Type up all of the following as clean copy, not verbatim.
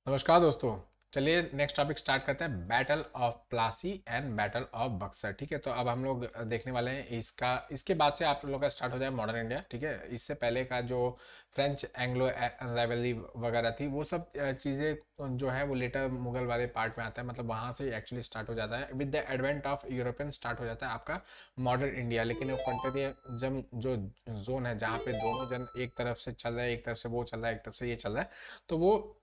नमस्कार दोस्तों। चलिए नेक्स्ट टॉपिक स्टार्ट करते हैं, battle of Plassey and battle of Buxar. ठीक है, तो अब हम लोग देखने वाले हैं इसका, इसके बाद से आप लोगों का स्टार्ट हो जाए मॉडर्न इंडिया। ठीक है, इससे पहले का जो फ्रेंच एंग्लो राइवलरी वगैरह थी वो सब चीज़ें जो है वो लेटर मुगल वाले पार्ट में आता है, मतलब वहाँ से एक्चुअली स्टार्ट हो जाता है। With the advent of European start हो जाता है आपका मॉडर्न इंडिया। लेकिन वो कंट्री जो जोन है जहाँ पे दोनों जन एक तरफ से चल रहा है, एक तरफ से वो चल रहा है, एक तरफ से ये चल रहा है, तो वो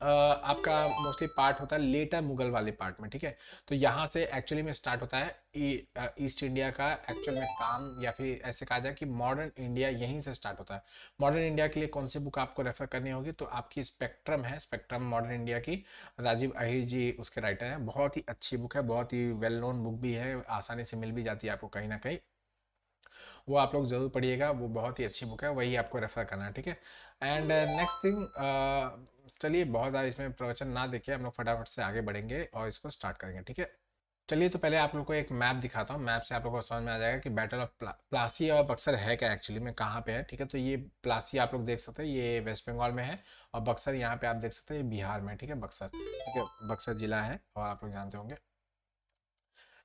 आपका मोस्टली पार्ट होता है लेटर मुगल वाले पार्ट में। ठीक है, तो यहाँ से एक्चुअली में स्टार्ट होता है ईस्ट इंडिया का एक्चुअल में काम, या फिर ऐसे कहा जाए कि मॉडर्न इंडिया यहीं से स्टार्ट होता है। मॉडर्न इंडिया के लिए कौन सी बुक आपको रेफर करनी होगी, तो आपकी स्पेक्ट्रम है, स्पेक्ट्रम मॉडर्न इंडिया की, राजीव अहिर जी उसके राइटर हैं। बहुत ही अच्छी बुक है, बहुत ही वेल नोन बुक भी है, आसानी से मिल भी जाती है आपको कहीं ना कहीं। वो आप लोग जरूर पढ़िएगा, वो बहुत ही अच्छी बुक है, वही आपको रेफर करना है। ठीक है, एंड नेक्स्ट थिंग, चलिए बहुत ज़्यादा इसमें प्रवचन ना देखे, हम लोग फटाफट से आगे बढ़ेंगे और इसको स्टार्ट करेंगे। ठीक है, चलिए तो पहले आप लोग को एक मैप दिखाता हूँ। मैप से आप लोगों को समझ में आ जाएगा कि बैटल ऑफ प्लासी और बक्सर है क्या एक्चुअली में, कहाँ पे है। ठीक है, तो ये प्लासी आप लोग देख सकते हैं, ये वेस्ट बंगाल में है, और बक्सर यहाँ पे आप देख सकते हैं, ये बिहार में। ठीक है, बक्सर, ठीक है, बक्सर जिला है, और आप लोग जानते होंगे।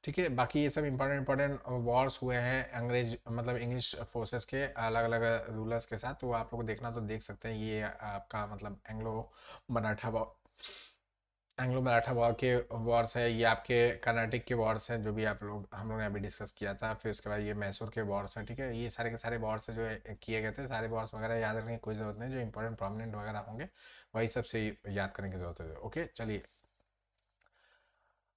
ठीक है, बाकी ये सब इंपॉर्टेंट इंपॉर्टेंट वॉर्स हुए हैं अंग्रेज मतलब इंग्लिश फोर्सेस के अलग अलग रूलर्स के साथ, तो आप लोग देखना तो देख सकते हैं। ये आपका मतलब मराठा एंग्लो मराठा वॉर के वॉर्स है, ये आपके कर्नाटिक के वॉर्स हैं जो भी आप लोग हम लोग ने अभी डिस्कस किया था। फिर उसके बाद ये मैसूर के वॉर्स हैं। ठीक है, ये सारे के सारे वॉर्स जो किए गए थे, सारे वॉर्स वगैरह याद रखने की कोई ज़रूरत नहीं, जो इंपॉर्टेंट प्रोमिनेंट वगैरह होंगे वही सबसे याद करने की ज़रूरत है। ओके, चलिए।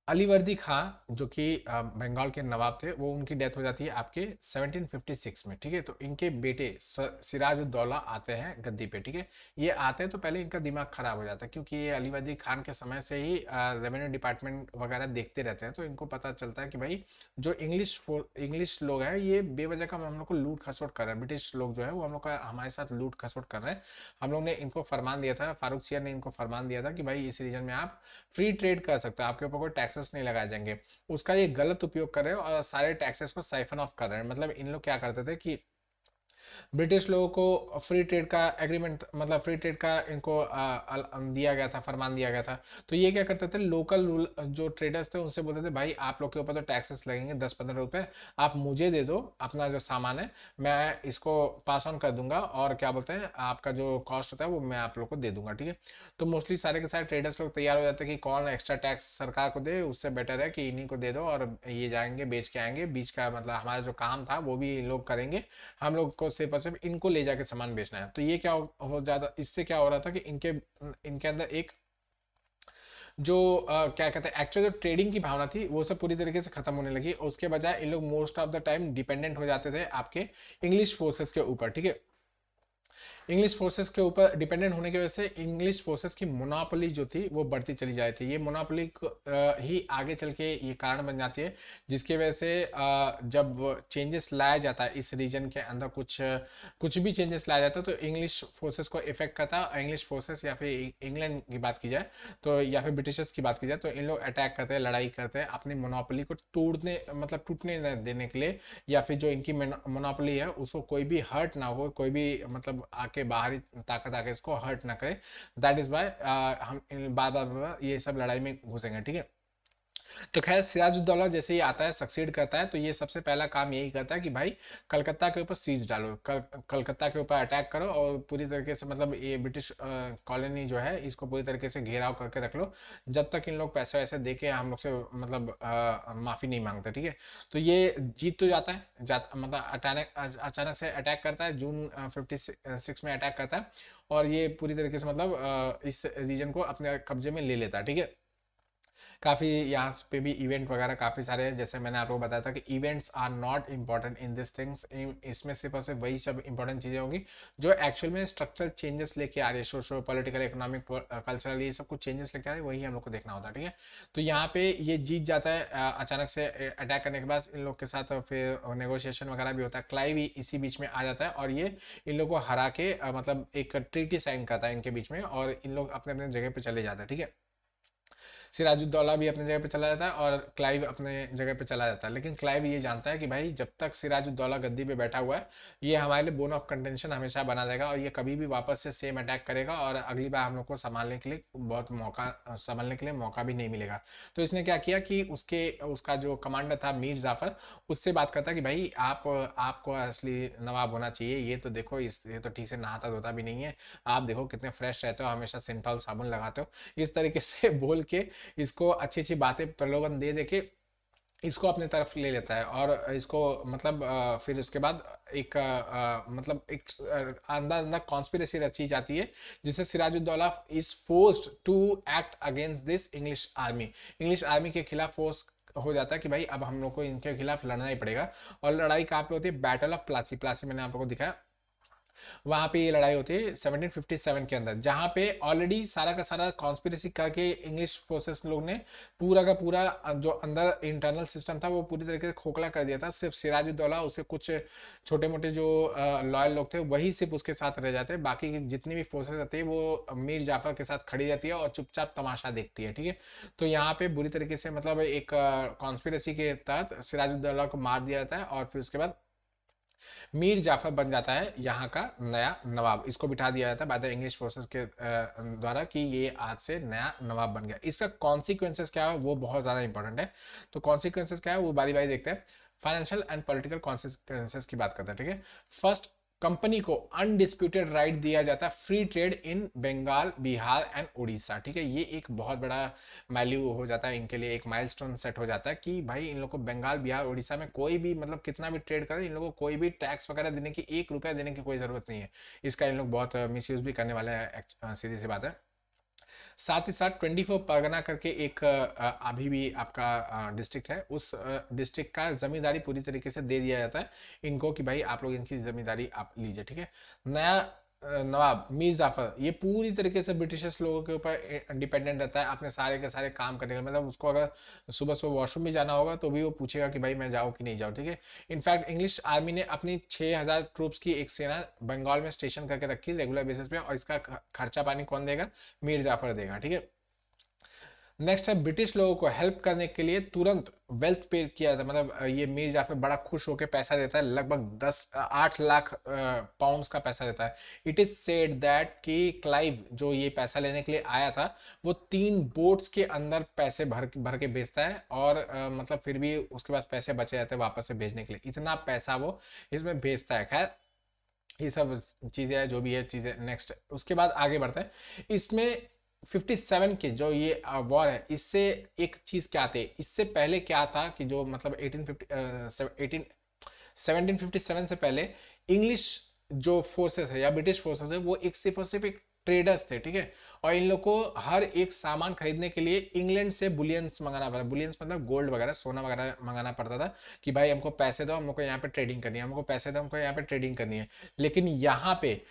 अलीवर्दी खां जो कि बंगाल के नवाब थे, वो उनकी डेथ हो जाती है आपके 1756 में। ठीक है, तो इनके बेटे सिराजुद्दौला आते हैं गद्दी पे। ठीक है, ये आते हैं तो पहले इनका दिमाग खराब हो जाता है, क्योंकि ये अलीवर्दी खान के समय से ही रेवेन्यू डिपार्टमेंट वगैरह देखते रहते हैं, तो इनको पता चलता है कि भाई जो इंग्लिश लोग हैं ये बेवजह का हम लोग को लूट खसोट कर रहे हैं, ब्रिटिश लोग जो है वो हम लोग का हमारे साथ लूट खसोट कर रहे हैं। हम लोग ने इनको फरमान दिया था, फारूक सियर ने इनको फरमान दिया था कि भाई इस रीजन में आप फ्री ट्रेड कर सकते हो, आपके ऊपर कोई टैक्सेस नहीं लगाए जाएंगे। उसका ये गलत उपयोग कर रहे हो और सारे टैक्सेस को साइफन ऑफ कर रहे हैं। मतलब इन लोग क्या करते थे कि ब्रिटिश लोगों को फ्री ट्रेड का एग्रीमेंट, मतलब फ्री ट्रेड का इनको दिया गया था, फरमान दिया गया था। तो ये क्या करते थे, लोकल जो ट्रेडर्स थे उनसे बोलते थे भाई आप लोग के ऊपर तो टैक्सेस लगेंगे 10-15 रुपए, आप मुझे दे दो अपना जो सामान है, मैं इसको पास ऑन कर दूंगा, और क्या बोलते हैं आपका जो कॉस्ट होता है वो मैं आप लोग को दे दूंगा। ठीक है, तो मोस्टली सारे के सारे ट्रेडर्स लोग तैयार हो जाते हैं कि कौन एक्स्ट्रा टैक्स सरकार को दे, उससे बेटर है कि इन्हीं को दे दो, और ये जाएंगे बेच के आएंगे, बीच का मतलब हमारा जो काम था वो भी इन लोग करेंगे, हम लोग को सिर्फ और सिर्फ इनको ले जाके सामान बेचना है। तो ये क्या हो जाता, इससे क्या हो रहा था कि इनके इनके अंदर एक जो क्या कहते हैं एक्चुअल जो ट्रेडिंग की भावना थी वो सब पूरी तरीके से खत्म होने लगी। उसके बजाय इन लोग most of the time dependent हो जाते थे आपके इंग्लिश फोर्सेस के ऊपर। ठीक है, इंग्लिश फोर्सेस के ऊपर डिपेंडेंट होने की वजह से इंग्लिश फोर्सेस की मोनोपोली जो थी वो बढ़ती चली जा रही थी। ये मोनोपोली ही आगे चल के ये कारण बन जाती है, जिसकी वजह से जब चेंजेस लाया जाता है इस रीजन के अंदर, कुछ कुछ भी चेंजेस लाया जाता है तो इंग्लिश फोर्सेस को इफेक्ट करता है। इंग्लिश फोर्सेस या फिर इंग्लैंड की बात की जाए तो, या फिर ब्रिटिशर्स की बात की जाए तो, इन लोग अटैक करते हैं, लड़ाई करते हैं अपनी मोनोपोली को तोड़ने मतलब टूटने न देने के लिए, या फिर जो इनकी मोनोपोली है उसको कोई भी हर्ट ना हो, कोई भी मतलब आके बाहरी ताकत आके इसको हर्ट ना करे। दैट इज वाई हम बार बार ये सब लड़ाई में घुसेंगे। ठीक है, तो खैर सिराजुद्दौला जैसे ही आता है, सक्सीड करता है, तो ये सबसे पहला काम यही करता है कि भाई कलकत्ता के ऊपर सीज डालो, कलकत्ता के ऊपर अटैक करो, और पूरी तरीके से मतलब ये ब्रिटिश कॉलोनी जो है इसको पूरी तरीके से घेराव करके रख लो, जब तक इन लोग पैसे वैसे दे के हम लोग से मतलब माफ़ी नहीं मांगते। ठीक है, तो ये जीत तो जाता है, मतलब अचानक से अटैक करता है, जून 56 में अटैक करता है, और ये पूरी तरीके से मतलब इस रीजन को अपने कब्जे में ले लेता है। ठीक है, काफ़ी यहाँ पे भी इवेंट वगैरह काफ़ी सारे हैं, जैसे मैंने आपको बताया था कि events are not important in this things, इसमें सिर्फ और सिर्फ वही सब इंपॉर्टेंट चीज़ें होंगी जो एक्चुअल में स्ट्रक्चरल चेंजेस लेके आ रही है, सोशो पॉलिटिकल इकोनॉमिक कल्चरल, ये सब कुछ चेंजेस लेके आ रही है, वही हम लोग को देखना होता है। ठीक है, तो यहाँ पे ये जीत जाता है अचानक से अटैक करने के बाद इन लोग के साथ, फिर नेगोशिएशन वगैरह भी होता है, क्लाइव भी इसी बीच में आ जाता है, और ये इन लोग को हरा के मतलब एक ट्रीटी साइन करता है इनके बीच में, और इन लोग अपने अपने जगह पे चले जाते हैं। ठीक है, सिराजुद्दौला भी अपनी जगह पे चला जाता है और क्लाइव अपने जगह पे चला जाता है, लेकिन क्लाइव ये जानता है कि भाई जब तक सिराजुद्दौला गद्दी पे बैठा हुआ है ये हमारे लिए बोन ऑफ कंटेंशन हमेशा बना रहेगा, और ये कभी भी वापस से सेम अटैक करेगा और अगली बार हम लोग को संभालने के लिए बहुत मौका संभालने के लिए मौका भी नहीं मिलेगा। तो इसने क्या किया कि उसका जो कमांडर था मीर जाफर, उससे बात करता कि भाई आपको असली नवाब होना चाहिए, ये तो देखो ये तो ठीक से नहाता धोता भी नहीं है, आप देखो कितने फ्रेश रहते हो, हमेशा सिंथॉल साबुन लगाते हो, इस तरीके से बोल के इसको अच्छी अच्छी बातें प्रलोभन दे दे के इसको अपने तरफ ले लेता है। और इसको मतलब फिर उसके बाद मतलब एक अंदर अंदर कॉन्स्पिरेसी रची जाती है, जिससे Sirajuddaulah is forced to act against this English army के खिलाफ फोर्स हो जाता है कि भाई अब हम लोग को इनके खिलाफ लड़ना ही पड़ेगा। और लड़ाई कहाँ पे होती है? Battle of Plassey. प्लासी मैंने आप लोगों को दिखाया, वहां पे ये लड़ाई होती है 1757 के अंदर, जहां पे ऑलरेडी सारा का सारा कॉन्स्पिरेसी करके इंग्लिश फोर्सेस लोग ने पूरा का पूरा जो अंदर इंटरनल सिस्टम था वो पूरी तरीके से खोखला कर दिया था। सिर्फ सिराजुद्दौला उसके कुछ छोटे मोटे जो लॉयल लोग थे वही सिर्फ उसके साथ रह जाते हैं, बाकी की जितनी भी फोर्सेस रहती है वो मीर जाफर के साथ खड़ी रहती है और चुपचाप तमाशा देखती है। ठीक है, तो यहाँ पे बुरी तरीके से मतलब एक कॉन्स्पिरेसी के तहत सिराजुद्दौला को मार दिया जाता है और फिर उसके बाद मीर जाफर बन जाता है यहाँ का नया नवाब। इसको बिठा दिया जाता है बाय द इंग्लिश फोर्सेस के द्वारा कि ये आज से नया नवाब बन गया। इसका कॉन्सिक्वेंसेस क्या है वो बहुत ज़्यादा इंपॉर्टेंट है, तो कॉन्सिक्वेंसेस क्या है वो बारी बारी देखते हैं। फाइनेंशियल एंड पॉलिटिकल कॉन्सिक्वेंसेस की बात करते हैं। ठीक है, फर्स्ट, कंपनी को अनडिस्प्यूटेड राइट दिया जाता है free trade in Bengal, Bihar and Orissa. ठीक है, ये एक बहुत बड़ा वैल्यू हो जाता है इनके लिए, एक माइलस्टोन सेट हो जाता है कि भाई इन लोग को बंगाल, बिहार, उड़ीसा में कोई भी मतलब कितना भी ट्रेड करे इन लोगों को कोई भी टैक्स वगैरह देने की, 1 रुपया देने की कोई ज़रूरत नहीं है। इसका इन लोग बहुत मिसयूज भी करने वाले हैं, सीधी सी बात है। साथ ही साथ 24 परगना करके एक अभी भी आपका डिस्ट्रिक्ट है, उस डिस्ट्रिक्ट का जमींदारी पूरी तरीके से दे दिया जाता है इनको कि भाई आप लोग इनकी जमींदारी आप लीजिए। ठीक है, नया नवाब मीर जाफर ये पूरी तरीके से ब्रिटिशर्स लोगों के ऊपर डिपेंडेंट रहता है अपने सारे के सारे काम करने के लिए। मतलब उसको अगर सुबह सुबह वॉशरूम भी जाना होगा तो भी वो पूछेगा कि भाई मैं जाऊँ कि नहीं जाऊँ। ठीक है, इनफैक्ट इंग्लिश आर्मी ने अपनी 6000 ट्रूप्स की एक सेना बंगाल में स्टेशन करके रखी रेगुलर बेसिस पे, और इसका खर्चा पानी कौन देगा? मीर जाफर देगा। ठीक है, नेक्स्ट है ब्रिटिश लोगों को हेल्प करने के लिए तुरंत वेल्थ पे किया जाता है। मतलब ये मीर जाफर बड़ा खुश होकर पैसा देता है, लगभग 8 लाख पाउंड्स का पैसा देता है। इट इज सेड दैट कि क्लाइव जो ये पैसा लेने के लिए आया था वो 3 बोट्स के अंदर पैसे भर भर के भेजता है, और मतलब फिर भी उसके पास पैसे बचे रहते हैं वापस से भेजने के लिए, इतना पैसा वो इसमें भेजता है। खैर ये सब चीज़ें हैं जो भी है चीज़ें। नेक्स्ट उसके बाद आगे बढ़ते हैं, इसमें 57 के जो ये वॉर है इससे एक चीज़ क्या आती है, इससे पहले क्या था कि जो मतलब 1757 से पहले इंग्लिश जो फोर्सेस है या ब्रिटिश फोर्सेस है वो एक सिर्फ और सिर्फ एक ट्रेडर्स थे। ठीक है, और इन लोग को हर एक सामान खरीदने के लिए इंग्लैंड से बुलियंस मंगाना पड़ता, बुलियंस मतलब गोल्ड वगैरह सोना वगैरह मंगाना पड़ता था कि भाई हमको पैसे दो, हम लोग को यहाँ पे ट्रेडिंग करनी है, हमको पैसे दो, हमको यहाँ पे ट्रेडिंग करनी है। लेकिन यहाँ पे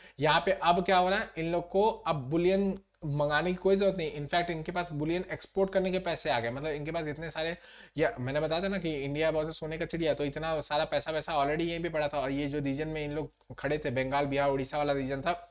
अब क्या हो रहा है, इन लोग को अब बुलियन मंगाने की कोई जरूरत नहीं, इनफैक्ट इनके पास बुलियन एक्सपोर्ट करने के पैसे आ गए। मतलब इनके पास इतने सारे, या मैंने बताया था ना कि इंडिया बहुत से सोने का चिड़िया, तो इतना सारा पैसा वैसा ऑलरेडी यहीं पे पड़ा था। और ये जो रीजन में इन लोग खड़े थे, बंगाल, बिहार, उड़ीसा वाला रीजन था,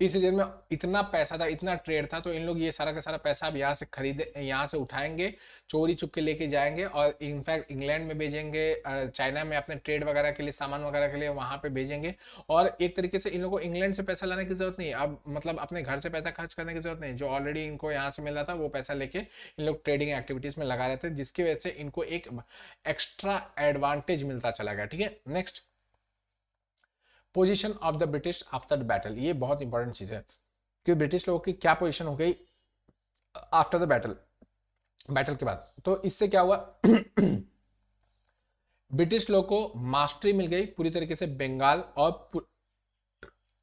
इस सीजन में इतना पैसा था, इतना ट्रेड था, तो इन लोग ये सारा का सारा पैसा अब यहाँ से खरीदे, यहाँ से उठाएंगे, चोरी चुप के लेके जाएंगे और इनफैक्ट इंग्लैंड में भेजेंगे, चाइना में अपने ट्रेड वगैरह के लिए, सामान वगैरह के लिए वहाँ पे भेजेंगे। और एक तरीके से इन लोगों को इंग्लैंड से पैसा लाने की जरूरत नहीं है, अब मतलब अपने घर से पैसा खर्च करने की जरूरत नहीं, जो ऑलरेडी इनको यहाँ से मिल रहा था वो पैसा लेके इन लोग ट्रेडिंग एक्टिविटीज में लगा रहे थे, जिसकी वजह से इनको एक एक्स्ट्रा एडवांटेज मिलता चला गया। ठीक है, next, position of the British after the battle, ये बहुत इंपॉर्टेंट चीज है कि ब्रिटिश लोगों की क्या पोजीशन हो गई आफ्टर द बैटल, बैटल के बाद। तो इससे क्या हुआ ब्रिटिश लोग को मास्टरी मिल गई पूरी तरीके से बंगाल और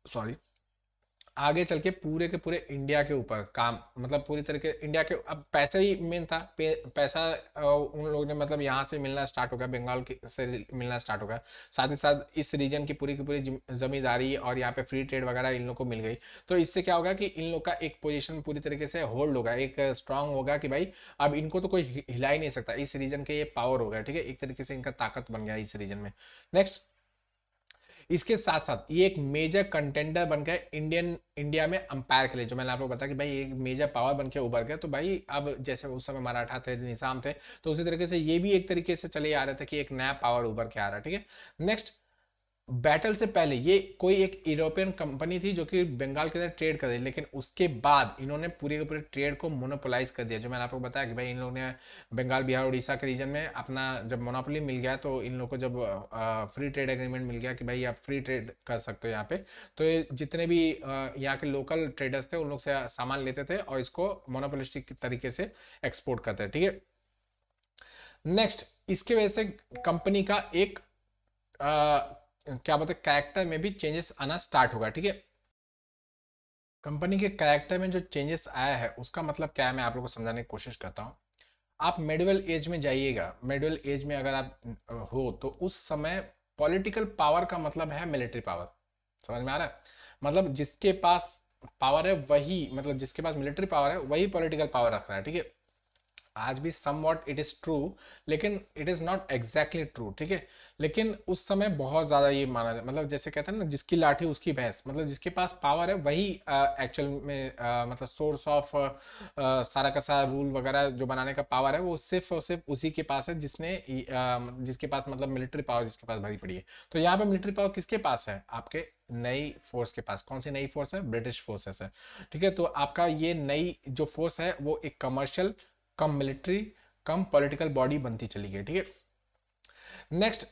सॉरी आगे चल के पूरे इंडिया के ऊपर काम, मतलब पूरी तरीके इंडिया के, अब पैसा ही मेन था, पैसा उन लोगों ने मतलब यहाँ से मिलना स्टार्ट हो गया, बंगाल से मिलना स्टार्ट हो गया। साथ ही साथ इस रीजन की पूरी जमींदारी और यहाँ पे फ्री ट्रेड वगैरह इन लोग को मिल गई। तो इससे क्या होगा कि इन लोग का एक पोजीशन पूरी तरीके से होल्ड होगा, एक स्ट्रांग होगा कि भाई अब इनको तो कोई हिला ही नहीं सकता, इस रीजन के ये पावर होगा। ठीक है, एक तरीके से इनका ताकत बन गया इस रीजन में। नेक्स्ट, इसके साथ साथ ये एक मेजर कंटेंडर बन गया इंडिया में अंपायर के लिए, जो मैंने आपको बताया कि भाई एक मेजर पावर बन के उभर गया। तो भाई अब जैसे उस समय मराठा थे, निजाम थे, तो उसी तरीके से ये भी एक तरीके से चले आ रहे थे कि एक नया पावर उभर के आ रहा है, ठीक है। नेक्स्ट, बैटल से पहले ये कोई एक यूरोपियन कंपनी थी जो कि बंगाल के अंदर ट्रेड कर रही, लेकिन उसके बाद इन्होंने पूरे के पूरे ट्रेड को मोनोपोलाइज कर दिया। जो मैंने आपको बताया कि भाई इन लोगों ने बंगाल, बिहार, उड़ीसा के रीजन में अपना जब मोनोपोली मिल गया, तो इन लोगों को जब फ्री ट्रेड एग्रीमेंट मिल गया कि भाई आप फ्री ट्रेड कर सकते हो यहाँ पे, तो ये जितने भी यहाँ के लोकल ट्रेडर्स थे उन लोग से सामान लेते थे और इसको मोनोपोलिस्टिक तरीके से एक्सपोर्ट करते थे, ठीक है। नेक्स्ट, इसके वजह से कंपनी का एक क्या बोलते हैं, कैरेक्टर में भी चेंजेस आना स्टार्ट होगा, ठीक है। कंपनी के कैरेक्टर में जो चेंजेस आया है उसका मतलब क्या है, मैं आप लोगों को समझाने की कोशिश करता हूँ। आप मेडिवल एज में जाइएगा, मेडिवल एज में अगर आप हो तो उस समय पॉलिटिकल पावर का मतलब है मिलिट्री पावर। समझ में आ रहा है? मतलब जिसके पास पावर है वही, मतलब जिसके पास मिलिट्री पावर है वही पॉलिटिकल पावर रख रहा है, ठीक है। आज भी somewhat it is true, लेकिन it is not exactly true, ठीक है। लेकिन उस समय बहुत ज्यादा ये माना जाए, मतलब जैसे कहते हैं ना, जिसकी लाठी उसकी भैंस, मतलब जिसके पास पावर है वही एक्चुअल में मतलब सोर्स ऑफ सारा का सारा रूल वगैरह जो बनाने का पावर है वो सिर्फ और सिर्फ उसी के पास है जिसने जिसके पास मतलब मिलिट्री पावर जिसके पास भरी पड़ी है। तो यहाँ पे मिलिट्री पावर किसके पास है? आपके नई फोर्स के पास। कौन सी नई फोर्स है? ब्रिटिश फोर्सेस है, ठीक है। तो आपका ये नई जो फोर्स है वो एक कमर्शियल कम मिलिट्री कम पॉलिटिकल बॉडी बनती चली गई, ठीक है। नेक्स्ट,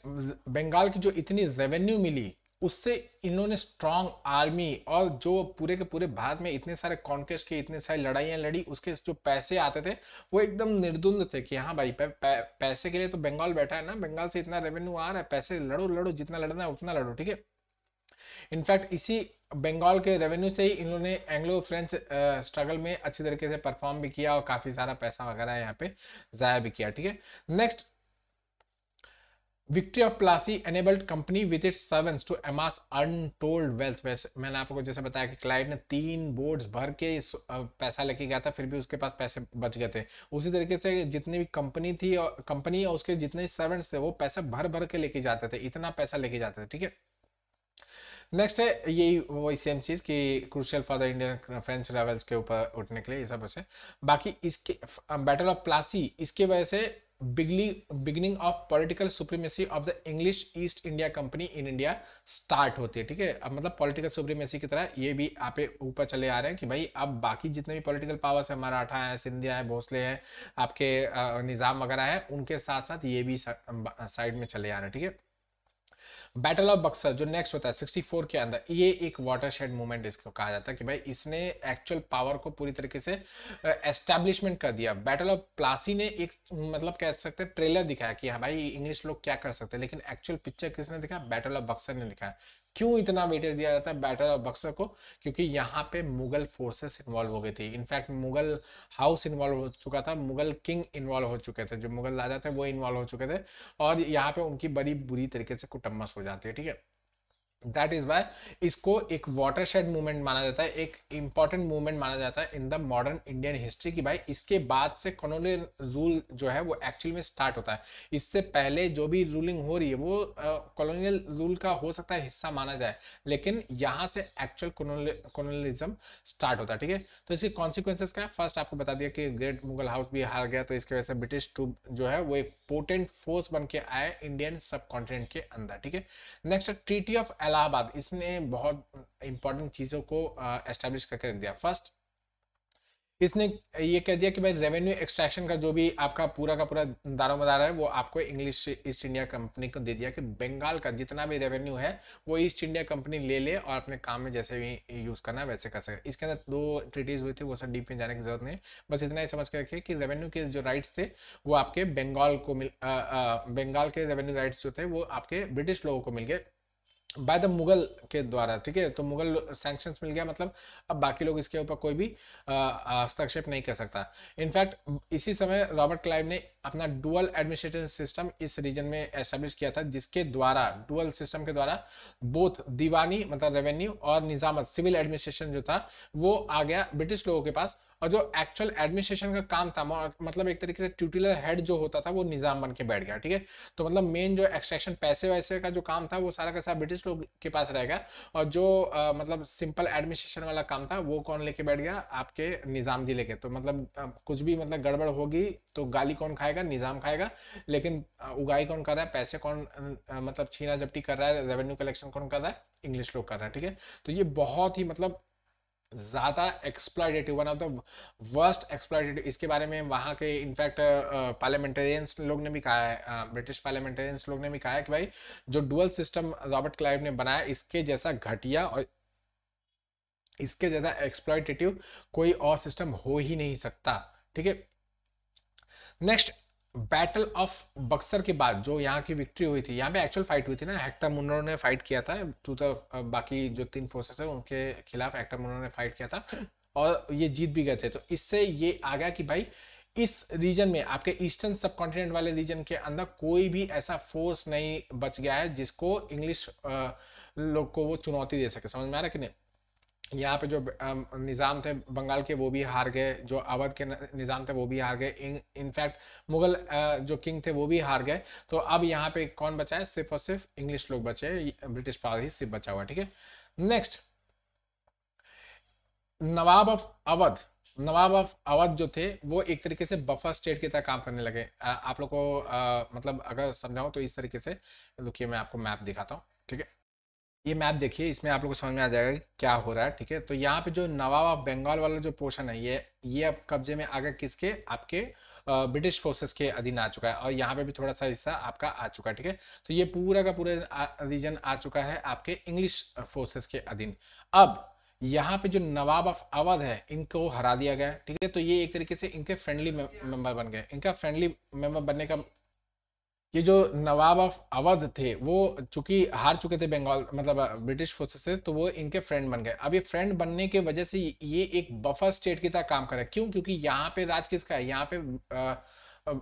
बंगाल की जो इतनी रेवेन्यू मिली उससे इन्होंने स्ट्रांग आर्मी, और जो पूरे के पूरे भारत में इतने सारे कॉन्क्वेस्ट की, इतने सारी लड़ाइयाँ लड़ी, उसके जो पैसे आते थे वो एकदम निर्द्वंद थे कि हाँ भाई पैसे के लिए तो बंगाल बैठा है ना, बंगाल से इतना रेवेन्यू आ रहा है, पैसे लड़ो लड़ो, जितना लड़ना है उतना लड़ो, ठीक है। इनफैक्ट इसी बंगाल के रेवेन्यू से ही इन्होंने एंग्लो फ्रेंच स्ट्रगल में अच्छी तरीके से परफॉर्म भी किया और काफी सारा पैसा वगैरह यहाँ पे जाया भी किया, ठीक है। Next, victory of Plassey enabled company with its servants to amass untold wealth. वैसे मैंने आपको जैसे बताया कि क्लाइव ने 3 बोर्ड्स भर के पैसा लेके गया था, फिर भी उसके पास पैसे बच गए थे। उसी तरीके से जितनी भी कंपनी थी और कंपनी और उसके जितने सर्वेंट्स थे वो पैसा भर भर के लेके जाते थे, इतना पैसा लेके जाते थे, ठीक है। नेक्स्ट है यही वही सेम चीज कि crucial for the Indian French reveals के ऊपर उठने के लिए, ये सब ऐसे। बाकी इसके बैटल ऑफ प्लासी, इसके वजह से beginning of political supremacy of the English east India company in India start होती है, ठीक है। अब मतलब पॉलिटिकल सुप्रीमेसी की तरह ये भी आप ऊपर चले आ रहे हैं कि भाई अब बाकी जितने भी पॉलिटिकल पावर्स है, मराठा है, सिंधिया है, भोसले है, आपके निजाम वगैरह है, उनके साथ साथ ये भी साइड में चले आ रहे हैं, ठीक है। बैटल ऑफ बक्सर जो नेक्स्ट होता है 64 के अंदर, ये एक वाटरशेड मूवमेंट इसको कहा जाता है कि भाई इसने एक्चुअल पावर को पूरी तरीके से एस्टैब्लिशमेंट कर दिया। बैटल ऑफ प्लासी ने एक मतलब कह सकते हैं ट्रेलर दिखाया कि हाँ भाई इंग्लिश लोग क्या कर सकते हैं, लेकिन एक्चुअल पिक्चर किसने दिखाया? बैटल ऑफ बक्सर ने दिखाया। क्यों इतना वेटेज दिया जाता है बैटल ऑफ बक्सर को? क्योंकि यहाँ पे मुगल फोर्सेस इन्वॉल्व हो गई थी, इनफैक्ट मुगल हाउस इन्वॉल्व हो चुका था, मुगल किंग इन्वॉल्व हो चुके थे, जो मुगल राजा थे वो इन्वॉल्व हो चुके थे, और यहाँ पे उनकी बड़ी बुरी तरीके से कुटम्मस हो जाती है, ठीक है। दैट इज वाई इसको एक वाटरशेड मूवमेंट माना जाता है, एक इंपॉर्टेंट मूवमेंट माना जाता है in the modern Indian history की भाई इसके बाद से कॉलोनियल रूल जो है वो एक्चुअल में स्टार्ट होता है। इससे पहले जो भी रूलिंग हो रही है वो कॉलोनियल रूल का हो सकता है हिस्सा माना जाए, लेकिन यहाँ से एक्चुअल कॉलोनियलिज्म स्टार्ट होता है, ठीक है। तो इसके कॉन्सिक्वेंसेस क्या है? फर्स्ट आपको बता दिया कि ग्रेट मुगल हाउस भी हार गया, तो इसकी वजह से ब्रिटिश ट्रूप जो है वो एक पोटेंट फोर्स बन के आए इंडियन सब कॉन्टिनेंट के अंदर, ठीक है। नेक्स्ट, ट्रीटी ऑफ इलाहाबाद, इसने बहुत इंपॉर्टेंट चीजों को एस्टेब्लिश करके रख दिया। फर्स्ट, इसने ये कह दिया कि भाई रेवेन्यू एक्सट्रैक्शन का जो भी आपका पूरा का पूरा दारोमदार है वो आपको इंग्लिश ईस्ट इंडिया कंपनी को दे दिया, कि बंगाल का जितना भी रेवेन्यू है वो ईस्ट इंडिया कंपनी ले ले और अपने काम में जैसे भी यूज करना है वैसे कर सके। इसके अंदर 2 ट्रीटीज हुई थी, वो सब डीप में जाने की जरूरत नहीं, बस इतना ही समझ के रखिए कि रेवेन्यू के जो राइट्स थे वो आपके बंगाल को बंगाल के रेवेन्यू राइट्स जो थे वो आपके ब्रिटिश लोगों को मिल गए बाय द मुगल के द्वारा, ठीक है। तो मुगल सैंक्शंस मिल गया, मतलब अब बाकी लोग इसके ऊपर कोई भी हस्तक्षेप नहीं कर सकता। इनफैक्ट इसी समय रॉबर्ट क्लाइव ने अपना डुअल एडमिनिस्ट्रेटिव सिस्टम इस रीजन में एस्टेब्लिश किया था, जिसके द्वारा डुअल सिस्टम के द्वारा बोथ दीवानी मतलब रेवेन्यू और निजामत सिविल एडमिनिस्ट्रेशन जो था वो आ गया ब्रिटिश लोगों के पास। और जो एक्चुअल एडमिनिस्ट्रेशन का काम था मतलब एक तरीके से ट्यूटिलर हेड जो होता था वो निजाम बन के बैठ गया, ठीक है। तो मतलब मेन जो एक्सट्रैक्शन पैसे वैसे का जो काम था वो सारा का सारा ब्रिटिश लोग के पास रहेगा, और जो मतलब सिंपल एडमिनिस्ट्रेशन वाला काम था वो कौन लेके बैठ गया, आपके निजाम जी लेके। तो मतलब कुछ भी मतलब गड़बड़ होगी तो गाली कौन खाएगा, निजाम खाएगा, लेकिन उगाई कौन कर रहा है, पैसे कौन मतलब छीना झपटी कर रहा है, रेवेन्यू कलेक्शन कौन कर रहा है, इंग्लिश लोग कर रहा है, ठीक है। तो ये बहुत ही मतलब ज्यादा exploitative, one of the worst exploitative, इसके बारे में वहाँ के इनफैक्ट पार्लियामेंटेरियंस लोग ने भी कहा है, ब्रिटिश पार्लियामेंटेरियंस लोग ने भी कहा है कि भाई जो डुअल सिस्टम रॉबर्ट क्लाइव ने बनाया इसके जैसा घटिया और इसके ज्यादा एक्सप्लॉयटेटिव कोई और सिस्टम हो ही नहीं सकता, ठीक है। नेक्स्ट, बैटल ऑफ बक्सर के बाद जो यहाँ की विक्ट्री हुई थी, यहाँ पे एक्चुअल फाइट हुई थी ना, हेक्टर मुनरो ने फाइट किया था टू द बाकी जो 3 फोर्सेस है उनके खिलाफ हेक्टर मुनरो ने फाइट किया था और ये जीत भी गए थे। तो इससे ये आ गया कि भाई इस रीजन में आपके ईस्टर्न सब कॉन्टिनेंट वाले रीजन के अंदर कोई भी ऐसा फोर्स नहीं बच गया है जिसको इंग्लिश लोग को वो चुनौती दे सके। समझ में आ रहा है कि नहीं। यहाँ पे जो निज़ाम थे बंगाल के वो भी हार गए, जो अवध के निज़ाम थे वो भी हार गए, इनफैक्ट मुगल जो किंग थे वो भी हार गए। तो अब यहाँ पे कौन बचा है, सिर्फ और सिर्फ इंग्लिश लोग बचे, ब्रिटिश पावर ही सिर्फ बचा हुआ, ठीक है। Next, Nawab of Awadh. Nawab of Awadh जो थे वो एक तरीके से बफर स्टेट की तरह काम करने लगे। आप लोग को मतलब अगर समझाऊं तो इस तरीके से, रुकिए मैं आपको मैप दिखाता हूँ, ठीक है। ये मैप देखिए, इसमें आप लोग को समझ में आ जाएगा कि क्या हो रहा है, ठीक है। तो यहाँ पे जो नवाब ऑफ बंगाल वाला जो पोर्शन है ये अब कब्जे में आ गया किसके, आपके ब्रिटिश फोर्सेस के अधीन आ चुका है, और यहाँ पे भी थोड़ा सा हिस्सा आपका आ चुका है, ठीक है। तो ये पूरा का पूरा रीजन आ चुका है आपके इंग्लिश फोर्सेस के अधीन। अब यहाँ पे जो नवाब ऑफ अवध है इनको हरा दिया गया, ठीक है। तो ये एक तरीके से इनके फ्रेंडली मेंबर बन गए। इनका फ्रेंडली मेंबर बनने का, ये जो नवाब ऑफ अवध थे वो चूंकि हार चुके थे बंगाल मतलब ब्रिटिश फोर्सेस से, तो वो इनके फ्रेंड बन गए। अब ये फ्रेंड बनने के वजह से ये एक बफर स्टेट की तरह काम कर रहा है। क्यों? क्योंकि यहाँ पे राज किसका है, यहाँ पे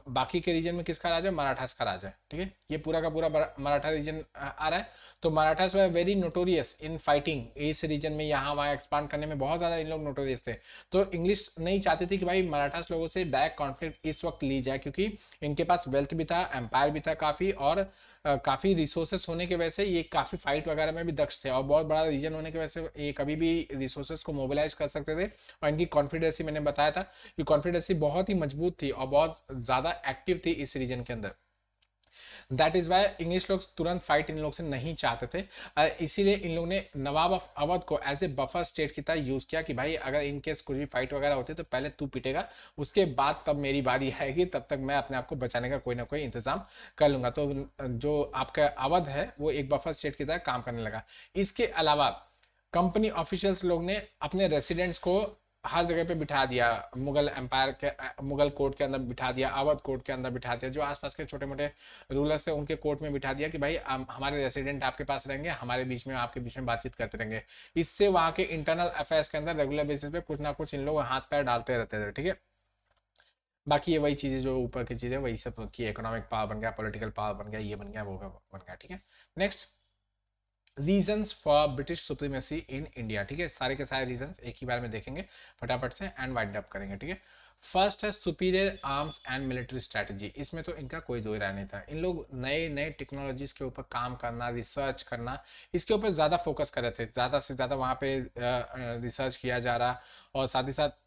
बाकी के रीजन में किसका राज है, मराठास का राज है, ठीक है। ये पूरा का पूरा मराठा रीजन आ रहा है। तो मराठास वे वेरी नोटोरियस इन फाइटिंग, इस रीजन में यहाँ वहाँ एक्सपांड करने में बहुत ज्यादा इन लोग नोटोरियस थे। तो इंग्लिश नहीं चाहती थी कि भाई मराठास लोगों से डायरेक्ट कॉन्फ्लिक्ट इस वक्त ली जाए, क्योंकि इनके पास वेल्थ भी था, एम्पायर भी था काफी, और काफी रिसोर्सेस होने की वजह से ये काफी फाइट वगैरह में भी दक्ष थे, और बहुत बड़ा रीजन होने की वजह से ये कभी भी रिसोर्सेस को मोबिलाइज कर सकते थे। और इनकी कॉन्फिडेंसी मैंने बताया था कि कॉन्फिडेंसी बहुत ही मजबूत थी और बहुत ज्यादा एक्टिव थी इस रीजन के अंदर। दैट इज वाई इंग्लिश लोग तुरंत फाइट इन लोग से नहीं चाहते थे, इसीलिए इन लोग ने नवाब ऑफ अवध को एज ए बफर स्टेट की तरह यूज किया कि भाई अगर इनकेस कुछ भी फाइट वगैरह होती है तो पहले तू पिटेगा, उसके बाद तब मेरी बारी आएगी, तब तक मैं अपने आप को बचाने का कोई ना कोई इंतजाम कर लूंगा। तो जो आपका अवध है वो एक बफर स्टेट की तरह काम करने लगा। इसके अलावा कंपनी ऑफिशियल्स लोग ने अपने रेसिडेंट्स को हर जगह पे बिठा दिया, मुगल एम्पायर के मुगल कोर्ट के अंदर बिठा दिया, अवध कोर्ट के अंदर बिठा दिया, जो आसपास के छोटे मोटे रूलर्स थे उनके कोर्ट में बिठा दिया कि भाई हमारे रेसिडेंट आपके पास रहेंगे, हमारे बीच में आपके बीच में बातचीत करते रहेंगे। इससे वहाँ के इंटरनल अफेयर्स के अंदर रेगुलर बेसिस पे कुछ ना कुछ इन लोग हाथ पैर डालते रहते थे, ठीक है। बाकी ये वही चीजें जो ऊपर की चीजें वही सब की, इकोनॉमिक पावर बन गया, पॉलिटिकल पावर बन गया, ये बन गया वो बन गया, ठीक है। Next, reasons for British supremacy in India, ठीक है। सारे के सारे रीजंस एक ही बार में देखेंगे फटाफट से एंड वाइंड अप करेंगे, ठीक है। फर्स्ट है superior arms and military strategy. इसमें तो इनका कोई दो राय नहीं था। इन लोग नए नए टेक्नोलॉजीज के ऊपर काम करना, रिसर्च करना, इसके ऊपर ज़्यादा फोकस कर रहे थे। ज़्यादा से ज़्यादा वहाँ पे रिसर्च किया जा रहा, और साथ ही साथ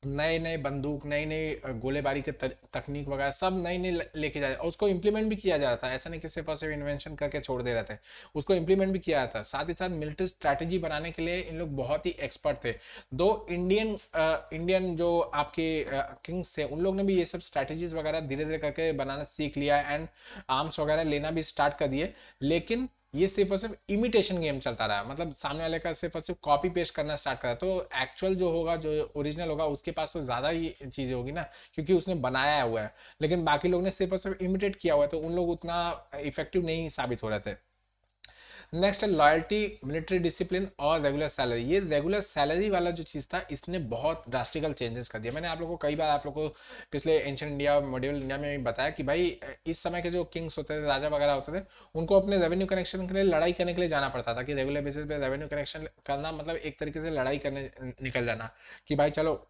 नए नए बंदूक, नई नई गोलेबारी के तकनीक वगैरह सब नई नई लेके जा रहे, और उसको इम्प्लीमेंट भी किया जा रहा था। ऐसा नहीं कि सिर्फ और सिर्फ इन्वेंशन करके छोड़ दे रहे थे, उसको इम्प्लीमेंट भी किया जाता था। साथ ही साथ मिलिट्री स्ट्रैटेजी बनाने के लिए इन लोग बहुत ही एक्सपर्ट थे। दो इंडियन जो आपके किंग्स थे उन लोग ने भी ये सब स्ट्रैटेजीज वगैरह धीरे धीरे करके बनाना सीख लिया एंड आर्म्स वगैरह लेना भी स्टार्ट कर दिए। लेकिन ये सिर्फ और सिर्फ इमिटेशन गेम चलता रहा, मतलब सामने वाले का सिर्फ और सिर्फ कॉपी पेस्ट करना स्टार्ट करा। तो एक्चुअल जो होगा, जो ओरिजिनल होगा, उसके पास तो ज़्यादा ही चीज़ें होगी ना, क्योंकि उसने बनाया हुआ है। लेकिन बाकी लोग ने सिर्फ और सिर्फ इमिटेट किया हुआ है, तो उन लोग उतना इफेक्टिव नहीं साबित हो रहे थे। नेक्स्ट है लॉयल्टी, मिलिट्री डिसिप्लिन और रेगुलर सैलरी। ये रेगुलर सैलरी वाला जो चीज़ था इसने बहुत ड्रास्टिकल चेंजेस कर दिया। मैंने आप लोगों को कई बार आप लोगों को पिछले एंशिएंट इंडिया और मॉड्यूल इंडिया में भी बताया कि भाई इस समय के जो किंग्स होते थे, राजा वगैरह होते थे, उनको अपने रेवेन्यू कनेक्शन के लिए लड़ाई करने के लिए जाना पड़ता था कि रेगुलर बेसिस पे रेवेन्यू कनेक्शन करना मतलब एक तरीके से लड़ाई करने निकल जाना कि भाई चलो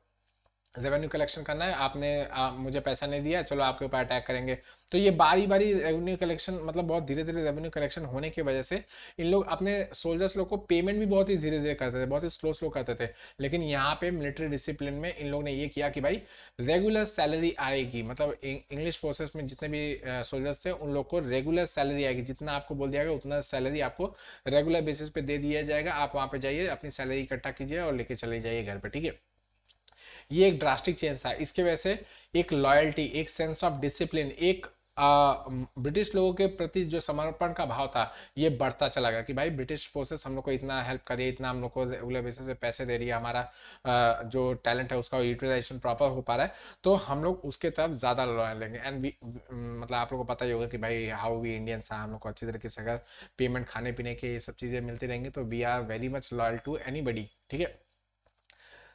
रेवेन्यू कलेक्शन करना है, आपने मुझे पैसा नहीं दिया, चलो आपके ऊपर अटैक करेंगे। तो ये बारी बारी रेवेन्यू कलेक्शन मतलब बहुत धीरे धीरे रेवेन्यू कलेक्शन होने की वजह से इन लोग अपने सोल्जर्स लोग को पेमेंट भी बहुत ही धीरे धीरे करते थे, बहुत ही स्लो स्लो करते थे। लेकिन यहाँ पे मिलिट्री डिसिप्लिन में इन लोग ने ये किया कि भाई रेगुलर सैलरी आएगी, मतलब इंग्लिश फोर्सेस में जितने भी सोल्जर्स थे उन लोग को रेगुलर सैलरी आएगी, जितना आपको बोल दिया गया उतना सैलरी आपको रेगुलर बेसिस पे दे दिया जाएगा। आप वहाँ पे जाइए, अपनी सैलरी इकट्ठा कीजिए और लेके चले जाइए घर पे, ठीक है। ये एक ड्रास्टिक चेंज था। इसके वजह से एक लॉयल्टी, एक सेंस ऑफ डिसिप्लिन, एक ब्रिटिश लोगों के प्रति जो समर्पण का भाव था ये बढ़ता चला गया कि भाई ब्रिटिश फोर्सेस हम लोग को इतना हेल्प कर रही है, इतना हम लोग को रेगुलर बेसिस पे पैसे दे रही है, हमारा जो टैलेंट है उसका यूटिलाइजेशन प्रॉपर हो पा रहा है, तो हम लोग उसके तरफ ज़्यादा लॉयल लेंगे। एंड मतलब आप लोगों को पता ही होगा कि भाई हाउ वी इंडियंस हैं, हम लोग को अच्छी तरीके से अगर पेमेंट खाने पीने के ये सब चीज़ें मिलती रहेंगी तो we are very much loyal to any, ठीक है।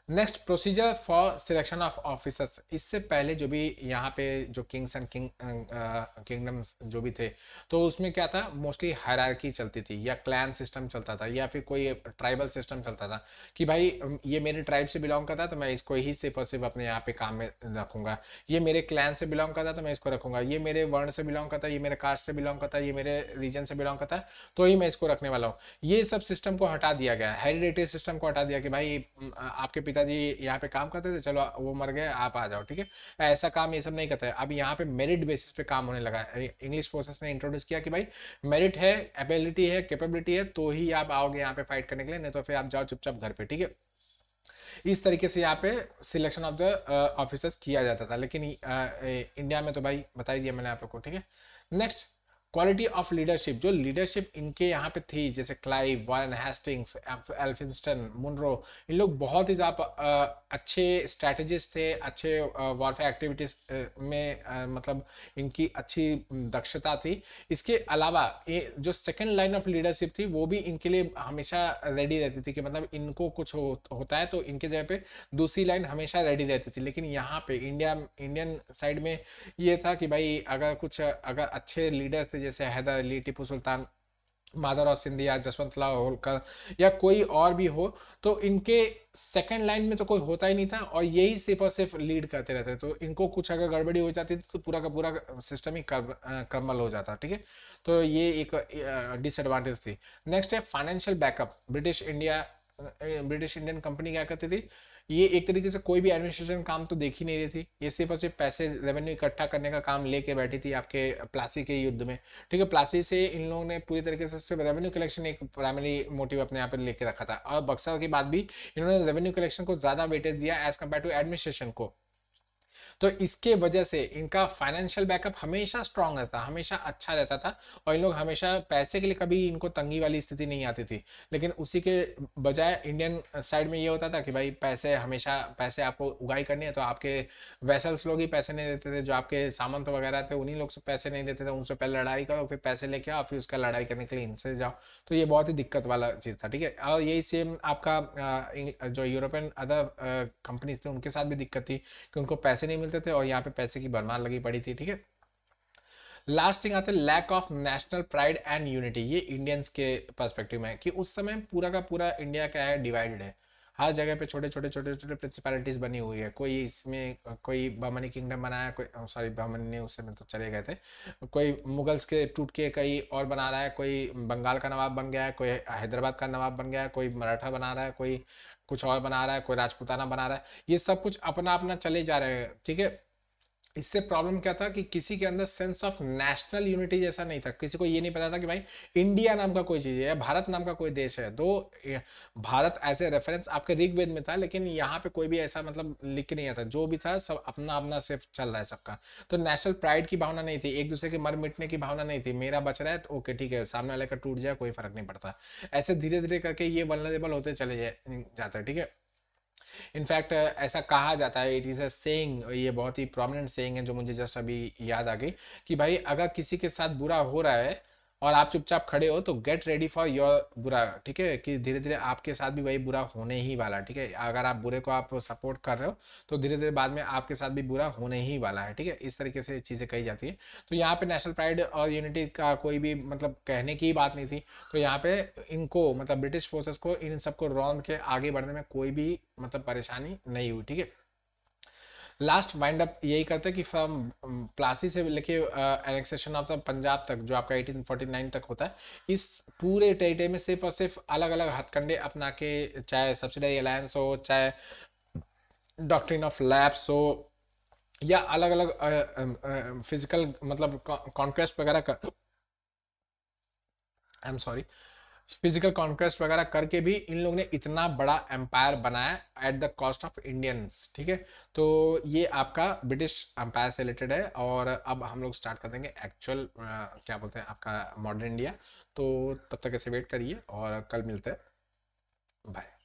Next, procedure for selection of officers. इससे पहले जो भी यहाँ पे जो किंग्स एंड किंगडम्स जो भी थे, तो उसमें क्या था, मोस्टली हायरार्की चलती थी या क्लैन सिस्टम चलता था या फिर कोई ट्राइबल सिस्टम चलता था कि भाई ये मेरे ट्राइब से बिलोंग करता है तो मैं इसको ही सिर्फ और सिर्फ अपने यहाँ पे काम में रखूंगा, ये मेरे क्लैन से बिलोंग करता है तो मैं इसको रखूंगा, ये मेरे वर्ण से बिलोंग करता है, ये मेरे कास्ट से बिलोंग करता है, ये मेरे रीजन से बिलोंग करता है तो ही मैं इसको रखने वाला हूँ। ये सब सिस्टम को हटा दिया गया, हेरिडेटरी सिस्टम को हटा दिया कि भाई आपके पिताजी यहाँ पे काम करते थे, चलो वो मर गए आप आ जाओ, ठीक है। ऐसा काम ये सब नहीं करता है। अब यहाँ पे मेरिट बेसिस पे काम होने लगा है। इंग्लिश फोर्सेस ने इंट्रोड्यूस किया कि भाई मेरिट है, एबिलिटी है, कैपेबिलिटी है तो ही आप आओगे यहाँ पे फाइट करने के लिए, नहीं तो फिर आप जाओ चुपचाप घर पे, ठीक है। इस तरीके से यहाँ पे सिलेक्शन ऑफ द ऑफिसर्स किया जाता था। लेकिन इंडिया में तो भाई बता ही दिया मैंने आप लोग को, ठीक है। Next, quality of leadership. जो लीडरशिप इनके यहाँ पे थी, जैसे Clive, Warren Hastings, Elphinstone, Munro, इन लोग बहुत ही ज़्यादा अच्छे स्ट्रैटेजिस्ट थे, अच्छे वॉरफेयर एक्टिविटीज में मतलब इनकी अच्छी दक्षता थी। इसके अलावा ये जो सेकंड लाइन ऑफ लीडरशिप थी वो भी इनके लिए हमेशा रेडी रहती थी कि मतलब इनको कुछ होता है तो इनके जगह पे दूसरी लाइन हमेशा रेडी रहती थी। लेकिन यहाँ पे इंडियन साइड में ये था कि भाई अगर अच्छे लीडर्स थे जैसे हैदर अली, टीपू सुल्तान, माधवराव सिंधिया, जसवंतलाल होलकर या कोई और भी हो, तो इनके सेकंड लाइन में तो कोई होता ही नहीं था और यही सिर्फ और सिर्फ लीड करते रहते। तो इनको कुछ अगर गड़बड़ी हो जाती थी तो पूरा का पूरा सिस्टम ही क्रमल हो जाता, ठीक है। तो ये एक डिसएडवांटेज थी। नेक्स्ट है financial backup. British Indian company क्या करती थी, ये एक तरीके से कोई भी एडमिनिस्ट्रेशन काम तो देख ही नहीं रही थी, ये सिर्फ और सिर्फ पैसे रेवेन्यू इकट्ठा करने का काम लेके बैठी थी आपके प्लासी के युद्ध में, ठीक है। प्लासी से इन लोगों ने पूरी तरीके से सिर्फ रेवेन्यू कलेक्शन एक प्राइमरी मोटिव अपने यहाँ पर लेके रखा था। और बक्सर के बाद भी इन्होंने रेवेन्यू कलेक्शन को ज्यादा वेटेज दिया एज कम्पेयर टू एडमिनिस्ट्रेशन को। तो इसके वजह से इनका फाइनेंशियल बैकअप हमेशा स्ट्रांग रहता, हमेशा अच्छा रहता था और इन लोग हमेशा पैसे के लिए कभी इनको तंगी वाली स्थिति नहीं आती थी। लेकिन उसी के बजाय इंडियन साइड में ये होता था कि भाई पैसे आपको उगाई करनी है तो आपके वेसल्स लोग ही पैसे नहीं देते थे, जो आपके सामंत वगैरह थे उन्हीं लोग से पैसे नहीं देते थे, उनसे पहले लड़ाई करो फिर पैसे लेके आओ, फिर उसका लड़ाई करने के लिए इनसे जाओ। तो ये बहुत ही दिक्कत वाला चीज़ था, ठीक है। और यही सेम आपका जो यूरोपियन अदर कंपनीज थे उनके साथ भी दिक्कत थी कि उनको पैसे नहीं मिलते थे और यहाँ पे पैसे की भरमार लगी पड़ी थी, ठीक है। लास्ट थिंग आते lack of national pride and unity. ये इंडियंस के पर्सपेक्टिव में कि उस समय पूरा का पूरा इंडिया क्या है, डिवाइडेड है। हर जगह पे छोटे छोटे प्रिंसिपैलिटीज बनी हुई है। कोई इसमें कोई बहमनी किंगडम बनाया, कोई सॉरी बहमनी ने उससे में तो चले गए थे, कोई मुगल्स के टूट के कई और बना रहा है, कोई बंगाल का नवाब बन गया है, कोई हैदराबाद का नवाब बन गया है, कोई मराठा बना रहा है, कोई कुछ और बना रहा है, कोई राजपूताना बना रहा है। ये सब कुछ अपना अपना चले जा रहे हैं, ठीक है। इससे प्रॉब्लम क्या था कि किसी के अंदर सेंस ऑफ नेशनल यूनिटी जैसा नहीं था। किसी को ये नहीं पता था कि भाई इंडिया नाम का कोई चीज़ है या भारत नाम का कोई देश है। दो भारत एज ए रेफरेंस आपके ऋग्वेद में था, लेकिन यहाँ पे कोई भी ऐसा मतलब लिख के नहीं आता, जो भी था सब अपना अपना सिर्फ चल रहा है सबका। तो नेशनल प्राइड की भावना नहीं थी, एक दूसरे के मर मिटने की भावना नहीं थी। मेरा बच रहा है तो ओके ठीक है, सामने वाले का टूट जाए कोई फर्क नहीं पड़ता। ऐसे धीरे धीरे करके ये वल्नरेबल होते चले जाते हैं, ठीक है। इनफैक्ट ऐसा कहा जाता है, इट इज़ अ सेइंग, ये बहुत ही प्रोमिनेंट सेइंग है जो मुझे जस्ट अभी याद आ गई कि भाई अगर किसी के साथ बुरा हो रहा है और आप चुपचाप खड़े हो, तो गेट रेडी फॉर योर बुरा, ठीक है, कि धीरे धीरे आपके साथ भी वही बुरा होने ही वाला है, ठीक है। अगर आप बुरे को आप सपोर्ट कर रहे हो तो धीरे धीरे बाद में आपके साथ भी बुरा होने ही वाला है, ठीक है। इस तरीके से चीज़ें कही जाती है। तो यहाँ पे नेशनल प्राइड और यूनिटी का कोई भी मतलब कहने की बात नहीं थी। तो यहाँ पे इनको मतलब ब्रिटिश फोर्सेस को इन सबको रौंद के आगे बढ़ने में कोई भी मतलब परेशानी नहीं हुई, ठीक है। लास्ट वाइंड अप यही करते हैं कि फ्रॉम प्लासी से लेके एनेक्सेशन ऑफ द पंजाब तक जो आपका 1849 तक होता है, इस पूरे टेरिटरी में सिर्फ और सिर्फ अलग अलग हथकंडे अपना के, चाहे सब्सिडरी अलायंस हो, चाहे डॉक्ट्रिन ऑफ लैप्स हो, या अलग अलग फिजिकल मतलब कॉन्क्वेस्ट वगैरह कर, I am sorry, physical conquest वगैरह करके भी इन लोगों ने इतना बड़ा एम्पायर बनाया at the cost of Indians, ठीक है। तो ये आपका ब्रिटिश एम्पायर से रिलेटेड है। और अब हम लोग स्टार्ट कर देंगे एक्चुअल क्या बोलते हैं आपका मॉडर्न इंडिया। तो तब तक ऐसे वेट करिए और कल मिलते हैं। बाय।